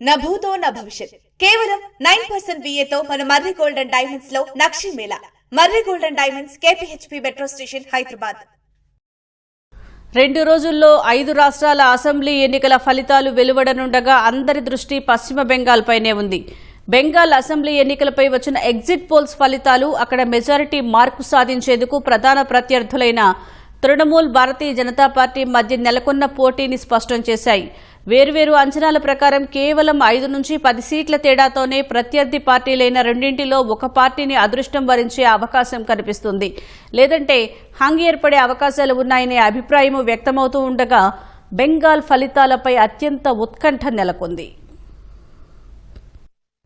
నా భూతో నా భవిష్యత్ కేవలం 9% VAతో మన మర్రి గోల్డ్ అండ్ డైమండ్స్ లో నక్షి మేళా. Marri gold and diamonds, KPHP metro station, Hyderabad. 2 రోజుల్లో 5 రాష్ట్రాల అసెంబ్లీ ఎన్నికల ఫలితాలు వెలువడనుండగా అందరి దృష్టి పశ్చిమ బెంగాల్ పైనే ఉంది. బెంగాల్ అసెంబ్లీ ఎన్నికలపై వచ్చిన ఎగ్జిట్ పోల్స్ ఫలితాలు అక్కడ మెజారిటీ మార్కు సాధించేందుకు ప్రధాన ప్రత్యర్థులైన తృణమూల్, భారతీయ జనతా పార్టీ మధ్య నెలకొన్న పోటీని స్పష్టం చేశాయి. వేర్వేరు అంచనాల ప్రకారం కేవలం 5 నుంచి 10 సీట్ల తేడాతోనే ప్రత్యర్థి పార్టీలైన రెండింటిలో ఒక పార్టీని అదృష్టం వరించే అవకాశం కనిపిస్తుంది. లేదంటే హంగ్ ఏర్పడే అవకాశాలు ఉన్నాయనే అభిప్రాయం వ్యక్తమవుతూ ఉండగా బెంగాల్ ఫలితాలపై అత్యంత ఉత్కంఠ నెలకొంది.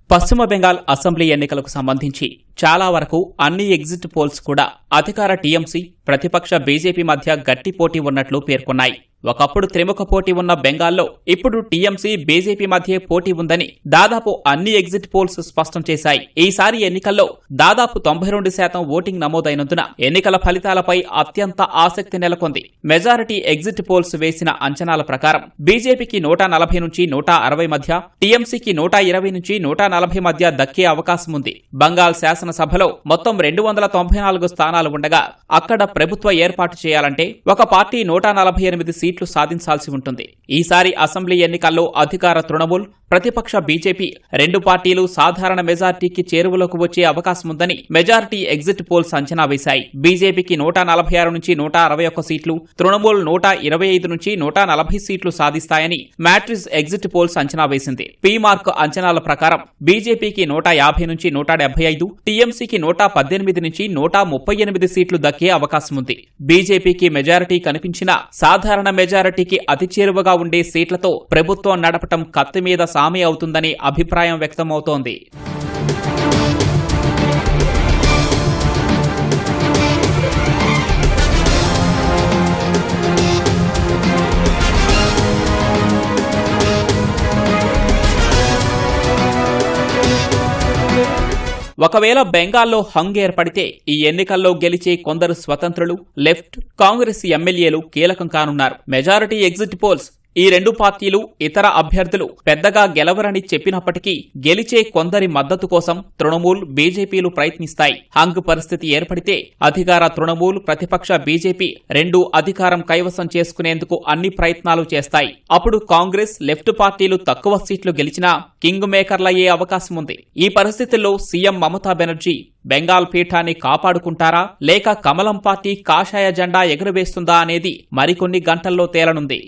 పశ్చిమ బెంగాల్ అసెంబ్లీ ఎన్నికలకు సంబంధించి చాలా వరకు అన్ని ఎగ్జిట్ పోల్స్ కూడా అధికార టీఎంసీ, ప్రతిపక్ష బీజేపీ మధ్య గట్టి పోటీ ఉన్నట్లు పేర్కొన్నాయి. ఒకప్పుడు త్రిముఖ పోటీ ఉన్న బెంగాల్లో ఇప్పుడు టీఎంసీ, బీజేపీ మధ్య పోటీ ఉందని దాదాపు అన్ని ఎగ్జిట్ పోల్స్ స్పష్టం చేశాయి. ఈసారి ఎన్నికల్లో దాదాపు 92% ఓటింగ్ నమోదైనందున ఎన్నికల ఫలితాలపై అత్యంత ఆసక్తి నెలకొంది. మెజారిటీ ఎగ్జిట్ పోల్స్ వేసిన అంచనాల ప్రకారం బీజేపీకి 140 నుంచి 160 మధ్య, టీఎంసీకి 120 నుంచి 140 మధ్య దక్కే అవకాశం ఉంది. బంగాల్ శాసనసభలో మొత్తం 294 స్థానాలు ఉండగా అక్కడ ప్రభుత్వ ఏర్పాటు చేయాలంటే ఒక పార్టీ 148 సీట్లు సాధించాల్సి ఉంటుంది. ఈసారి అసెంబ్లీ ఎన్నికల్లో అధికార తృణమూల్, ప్రతిపక్ష బీజేపీ రెండు పార్టీలు సాధారణ మెజార్టీకి చేరువలోకి వచ్చే అవకాశం ఉందని మెజారిటీ ఎగ్జిట్ పోల్స్ అంచనా వేశాయి. బీజేపీకి 146 నుంచి 161 సీట్లు, తృణమూల్ 125 నుంచి 140 సీట్లు సాధిస్తాయని మ్యాట్రిక్స్ ఎగ్జిట్ పోల్స్ అంచనా వేసింది. పీమార్క్ అంచనాల ప్రకారం బీజేపీకి 150 నుంచి 175, టీఎంసీకి 118 నుంచి 138 సీట్లు దక్కే అవకాశం ఉంది. బీజేపీకి మెజారిటీ కనిపించినా సాధారణ మెజారిటీకి అతి చేరువగా ఉండే సీట్లతో ప్రభుత్వం నడపటం కత్తి మీద సామి అవుతుందని అభిప్రాయం వ్యక్తమవుతోంది. ఒకవేళ బెంగాల్లో హంగ్ ఏర్పడితే ఈ ఎన్నికల్లో గెలిచే కొందరు స్వతంత్రులు, లెఫ్ట్, కాంగ్రెస్ ఎమ్మెల్యేలు కీలకం కానున్నారు. మెజారిటీ ఎగ్జిట్ పోల్స్ ఈ రెండు పార్టీలు, ఇతర అభ్యర్థులు పెద్దగా గెలవరని చెప్పినప్పటికీ గెలిచే కొందరి మద్దతు కోసం తృణమూల్, బీజేపీలు ప్రయత్నిస్తాయి. హంగ్ పరిస్థితి ఏర్పడితే అధికార తృణమూల్, ప్రతిపక్ష బీజేపీ రెండు అధికారం కైవసం చేసుకునేందుకు అన్ని ప్రయత్నాలు చేస్తాయి. అప్పుడు కాంగ్రెస్, లెఫ్ట్ పార్టీలు తక్కువ సీట్లు గెలిచినా కింగ్ మేకర్లయ్యే అవకాశం ఉంది. ఈ పరిస్థితుల్లో సీఎం మమతా బెనర్జీ బెంగాల్ పీఠాన్ని కాపాడుకుంటారా లేక కమలం పార్టీ కాషాయ జెండా ఎగురవేస్తుందా అనేది మరికొన్ని గంటల్లో తేలనుంది.